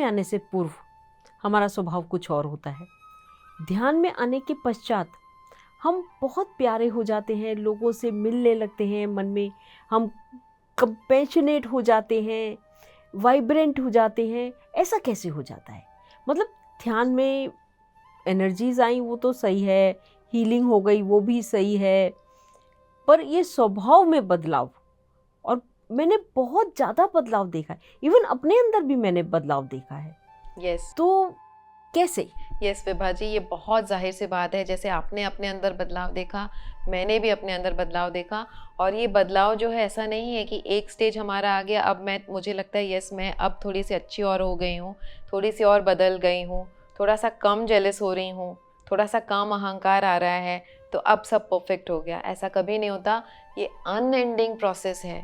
आने से पूर्व हमारा स्वभाव कुछ और होता है। ध्यान में आने के पश्चात हम बहुत प्यारे हो जाते हैं, लोगों से मिलने लगते हैं, मन में हम कंपैशनेट हो जाते हैं, वाइब्रेंट हो जाते हैं। ऐसा कैसे हो जाता है? मतलब ध्यान में एनर्जीज आई वो तो सही है, हीलिंग हो गई वो भी सही है, पर ये स्वभाव में बदलाव, और मैंने बहुत ज़्यादा बदलाव देखा है, इवन अपने अंदर भी मैंने बदलाव देखा है। यस तो कैसे? यस विभा जी, ये बहुत जाहिर सी बात है। जैसे आपने अपने अंदर बदलाव देखा, मैंने भी अपने अंदर बदलाव देखा। और ये बदलाव जो है, ऐसा नहीं है कि एक स्टेज हमारा आ गया, अब मुझे लगता है यस मैं अब थोड़ी सी अच्छी और हो गई हूँ, थोड़ी सी और बदल गई हूँ, थोड़ा सा कम जेलस हो रही हूँ, थोड़ा सा कम अहंकार आ रहा है, तो अब सब परफेक्ट हो गया। ऐसा कभी नहीं होता। ये अनएंडिंग प्रोसेस है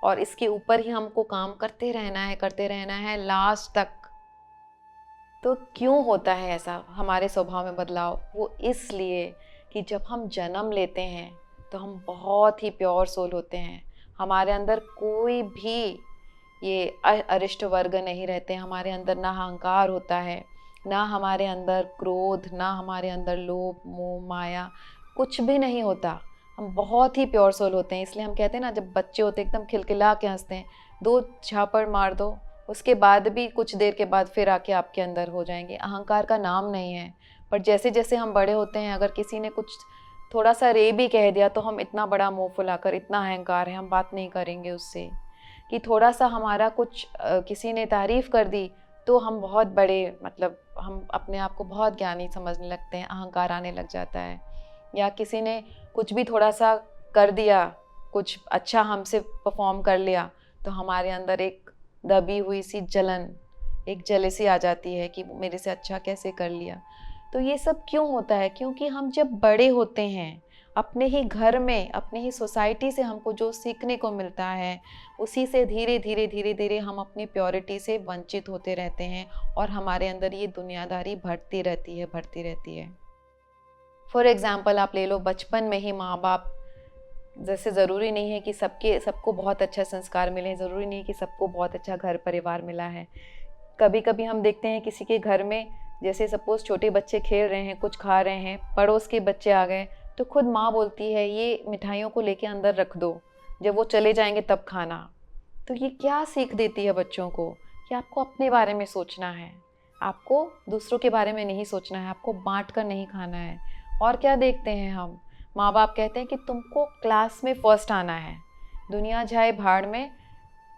और इसके ऊपर ही हमको काम करते रहना है लास्ट तक। तो क्यों होता है ऐसा हमारे स्वभाव में बदलाव? वो इसलिए कि जब हम जन्म लेते हैं तो हम बहुत ही प्योर सोल होते हैं। हमारे अंदर कोई भी ये अरिष्ट वर्ग नहीं रहते। हमारे अंदर ना अहंकार होता है, ना हमारे अंदर क्रोध, ना हमारे अंदर लोभ मोह माया, कुछ भी नहीं होता। हम बहुत ही प्योर सोल होते हैं। इसलिए हम कहते हैं ना, जब बच्चे होते हैं एकदम खिलखिला के हंसते हैं, 2 झापड़ मार दो, उसके बाद भी कुछ देर के बाद फिर आके आपके अंदर हो जाएंगे। अहंकार का नाम नहीं है। पर जैसे जैसे हम बड़े होते हैं, अगर किसी ने कुछ थोड़ा सा रे भी कह दिया तो हम इतना बड़ा मुंह फुलाकर, इतना अहंकार है, हम बात नहीं करेंगे उससे। कि थोड़ा सा हमारा कुछ किसी ने तारीफ़ कर दी तो हम बहुत बड़े, मतलब हम अपने आप को बहुत ज्ञानी समझने लगते हैं, अहंकार आने लग जाता है। या किसी ने कुछ भी थोड़ा सा कर दिया, कुछ अच्छा हमसे परफॉर्म कर लिया, तो हमारे अंदर एक दबी हुई सी जलन, एक जेलसी आ जाती है कि मेरे से अच्छा कैसे कर लिया। तो ये सब क्यों होता है? क्योंकि हम जब बड़े होते हैं, अपने ही घर में, अपने ही सोसाइटी से हमको जो सीखने को मिलता है, उसी से धीरे धीरे हम अपनी प्योरिटी से वंचित होते रहते हैं और हमारे अंदर ये दुनियादारी बढ़ती रहती है। फॉर एग्ज़ाम्पल आप ले लो, बचपन में ही माँ बाप, जैसे ज़रूरी नहीं है कि सबको बहुत अच्छा संस्कार मिले, ज़रूरी नहीं कि सबको बहुत अच्छा घर परिवार मिला है। कभी कभी हम देखते हैं किसी के घर में, जैसे सपोज़ छोटे बच्चे खेल रहे हैं, कुछ खा रहे हैं, पड़ोस के बच्चे आ गए, तो खुद माँ बोलती है ये मिठाइयों को लेके अंदर रख दो, जब वो चले जाएंगे तब खाना। तो ये क्या सीख देती है बच्चों को कि आपको अपने बारे में सोचना है, आपको दूसरों के बारे में नहीं सोचना है, आपको बांट कर नहीं खाना है। और क्या देखते हैं हम, माँ बाप कहते हैं कि तुमको क्लास में फर्स्ट आना है, दुनिया जाए भाड़ में,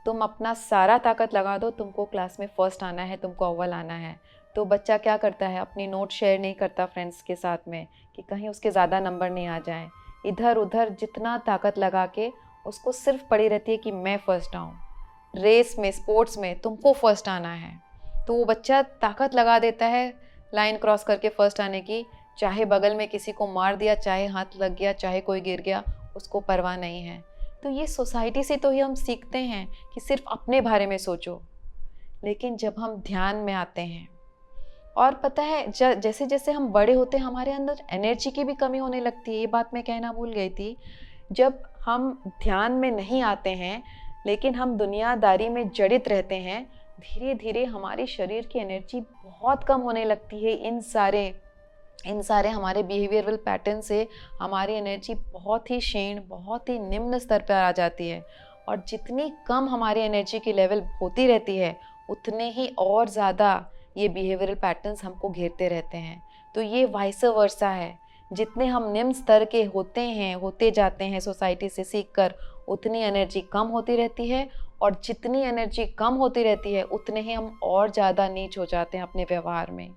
तुम अपना सारा ताकत लगा दो, तुमको क्लास में फर्स्ट आना है, तुमको अव्वल आना है। तो बच्चा क्या करता है, अपनी नोट शेयर नहीं करता फ्रेंड्स के साथ में कि कहीं उसके ज़्यादा नंबर नहीं आ जाए। इधर उधर जितना ताकत लगा के उसको सिर्फ पड़ी रहती है कि मैं फ़र्स्ट आऊँ, रेस में, स्पोर्ट्स में तुमको फ़र्स्ट आना है। तो वो बच्चा ताकत लगा देता है लाइन क्रॉस करके फ़र्स्ट आने की, चाहे बगल में किसी को मार दिया, चाहे हाथ लग गया, चाहे कोई गिर गया, उसको परवाह नहीं है। तो ये सोसाइटी से तो ही हम सीखते हैं कि सिर्फ अपने बारे में सोचो। लेकिन जब हम ध्यान में आते हैं, और पता है जैसे जैसे हम बड़े होते हैं, हमारे अंदर एनर्जी की भी कमी होने लगती है। ये बात मैं कहना भूल गई थी। जब हम ध्यान में नहीं आते हैं, लेकिन हम दुनियादारी में जड़ित रहते हैं, धीरे धीरे हमारे शरीर की एनर्जी बहुत कम होने लगती है। इन सारे हमारे बिहेवियरल पैटर्न से हमारी एनर्जी बहुत ही क्षीण, बहुत ही निम्न स्तर पर आ जाती है। और जितनी कम हमारी एनर्जी की लेवल होती रहती है, उतने ही और ज़्यादा ये बिहेवियरल पैटर्न्स हमको घेरते रहते हैं। तो ये वाइस वर्सा है। जितने हम निम्न स्तर के होते जाते हैं सोसाइटी से सीखकर, उतनी एनर्जी कम होती रहती है, और जितनी एनर्जी कम होती रहती है, उतने ही हम और ज़्यादा नीच हो जाते हैं अपने व्यवहार में।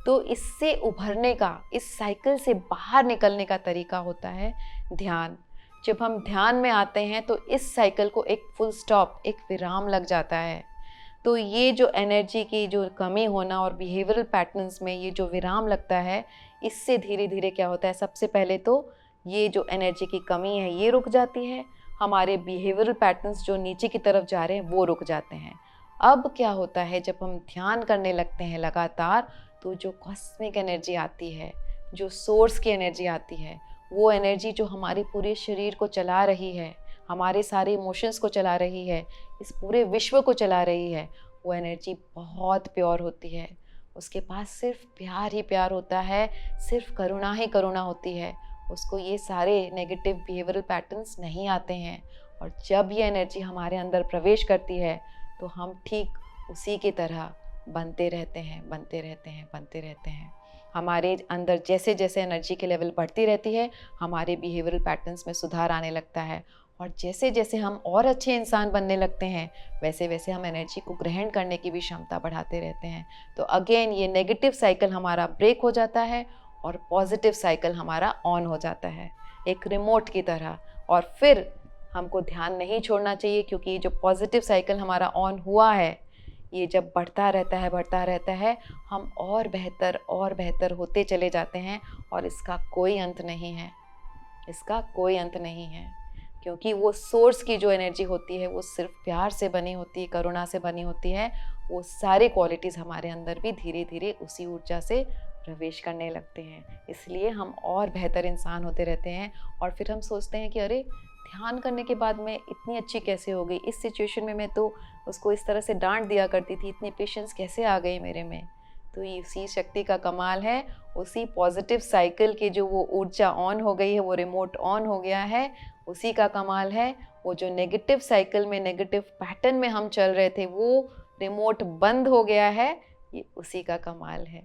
तो इससे उभरने का, इस साइकिल से बाहर निकलने का तरीका होता है ध्यान। जब हम ध्यान में आते हैं तो इस साइकिल को एक फुल स्टॉप, एक विराम लग जाता है। तो ये जो एनर्जी की जो कमी होना और बिहेवियरल पैटर्न्स में ये जो विराम लगता है, इससे धीरे धीरे क्या होता है, सबसे पहले तो ये जो एनर्जी की कमी है ये रुक जाती है, हमारे बिहेवियरल पैटर्न्स जो नीचे की तरफ जा रहे हैं वो रुक जाते हैं। अब क्या होता है, जब हम ध्यान करने लगते हैं लगातार, तो जो कॉस्मिक एनर्जी आती है, जो सोर्स की एनर्जी आती है, वो एनर्जी जो हमारे पूरे शरीर को चला रही है, हमारे सारे इमोशंस को चला रही है, इस पूरे विश्व को चला रही है, वो एनर्जी बहुत प्योर होती है। उसके पास सिर्फ प्यार ही प्यार होता है, सिर्फ करुणा ही करुणा होती है। उसको ये सारे नेगेटिव बिहेवियरल पैटर्न्स नहीं आते हैं। और जब ये एनर्जी हमारे अंदर प्रवेश करती है तो हम ठीक उसी की तरह बनते रहते हैं, बनते रहते हैं, बनते रहते हैं। हमारे अंदर जैसे जैसे एनर्जी की लेवल बढ़ती रहती है, हमारे बिहेवियरल पैटर्न्स में सुधार आने लगता है। और जैसे जैसे हम और अच्छे इंसान बनने लगते हैं, वैसे वैसे हम एनर्जी को ग्रहण करने की भी क्षमता बढ़ाते रहते हैं। तो अगेन ये नेगेटिव साइकिल हमारा ब्रेक हो जाता है और पॉजिटिव साइकिल हमारा ऑन हो जाता है, एक रिमोट की तरह। और फिर हमको ध्यान नहीं छोड़ना चाहिए, क्योंकि ये जो पॉजिटिव साइकिल हमारा ऑन हुआ है, ये जब बढ़ता रहता है, हम और बेहतर होते चले जाते हैं। और इसका कोई अंत नहीं है, इसका कोई अंत नहीं है, क्योंकि वो सोर्स की जो एनर्जी होती है वो सिर्फ प्यार से बनी होती है, करुणा से बनी होती है। वो सारे क्वालिटीज़ हमारे अंदर भी धीरे धीरे उसी ऊर्जा से प्रवेश करने लगते हैं। इसलिए हम और बेहतर इंसान होते रहते हैं। और फिर हम सोचते हैं कि अरे, ध्यान करने के बाद मैं इतनी अच्छी कैसे हो गई, इस सिचुएशन में मैं तो उसको इस तरह से डांट दिया करती थी, इतनी पेशेंस कैसे आ गई मेरे में। तो ये उसी शक्ति का कमाल है, उसी पॉजिटिव साइकिल की जो वो ऊर्जा ऑन हो गई है, वो रिमोट ऑन हो गया है, उसी का कमाल है। वो जो नेगेटिव साइकिल में, नेगेटिव पैटर्न में हम चल रहे थे, वो रिमोट बंद हो गया है, ये उसी का कमाल है।